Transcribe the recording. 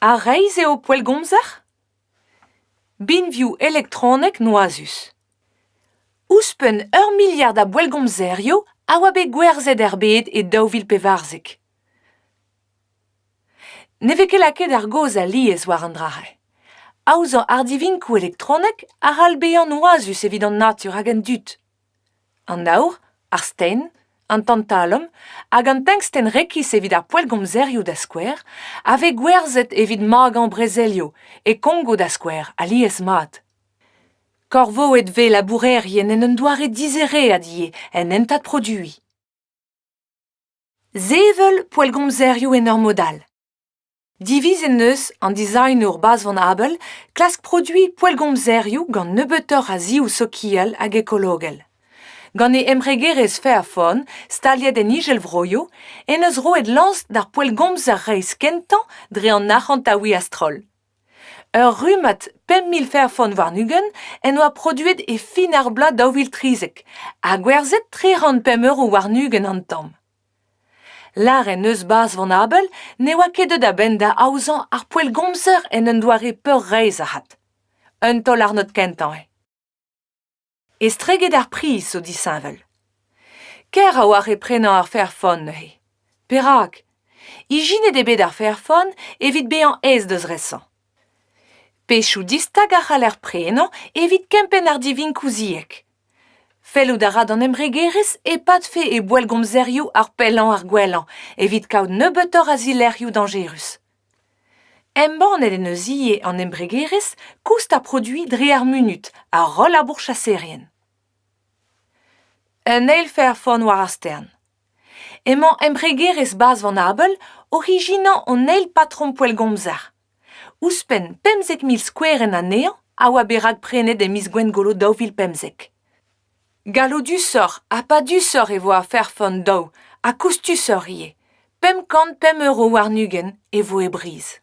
A reiz eo poelgomzer? Binvioù elektronek noazus. Ouspen milliard a poelgomzerio a oa bet gwerzhet erbet e daouvil pevarzik. Ne vez ket lakaet ar goz a liez war an drare. Aouzan ar divinkou elektronek a c'hall bezañ noazus evit an natur hag an dud. An aour, ar stein, an tantalum, hag an tengsten rekis evit ar poelgomzerio da skouer, ave gwerzhet evit magan brezelio e kongo da skouer a liez mat. Korvoet ve labourerien en un doare dizere a die en entat produi. Zevel poelgomzerio en ur modal. Diviz en eus an design ur bas van Abel klask produi poelgomzerio gant nebeutoc'h a zioù sokiel hag ekologel. Gant e emregerez Fairphone, staliet en igel vroio, en eus roet lañs d'ar poelgomzer reiz kentan dre an arc'hantaoui astrol. Ur rumat 5.000 Fairphone warnugen en oa produet e fin ar blad daouvil trizek, a gwerzhet 305 euro warnugen an tamm. Lar en eus bas van Abel ne oa ket da ben da aouzan ar poelgomzer en un doare peur reiz ahat. Un tol ar not kentan e. Estreget ar priz o disañvel. Ker a oa reprenañ ar Fairphone neuze. Perak, ijinet ebet ar Fairphone evit bezañ ez deus resan. Pechou distag a c'hall er prenañ evit kempenn ar divinkou ziek. Fellout a rad an emregerez e pat fe e poelgomzerio ar pellan ar gwellañ evit kaout nebeutoc'h a zilerioù dangerus. Embannet en eus ivez an emregerez koust a produi dre ar munut a roll ar bourchaserien. Un eil Fairphone war ar stern. Emañ emregerez bas van Abel originan an eil patron poelgomzer. Ouspenn 500.000 skouerenn anezhañ a oa berak prenet e miz Gwen Golo daouvil 500. Gallo dusoc'h ha pa dusoc'h e vo a Fairphone daou, a koustusoc'h ie. 50 euro warnugen e vo e briz.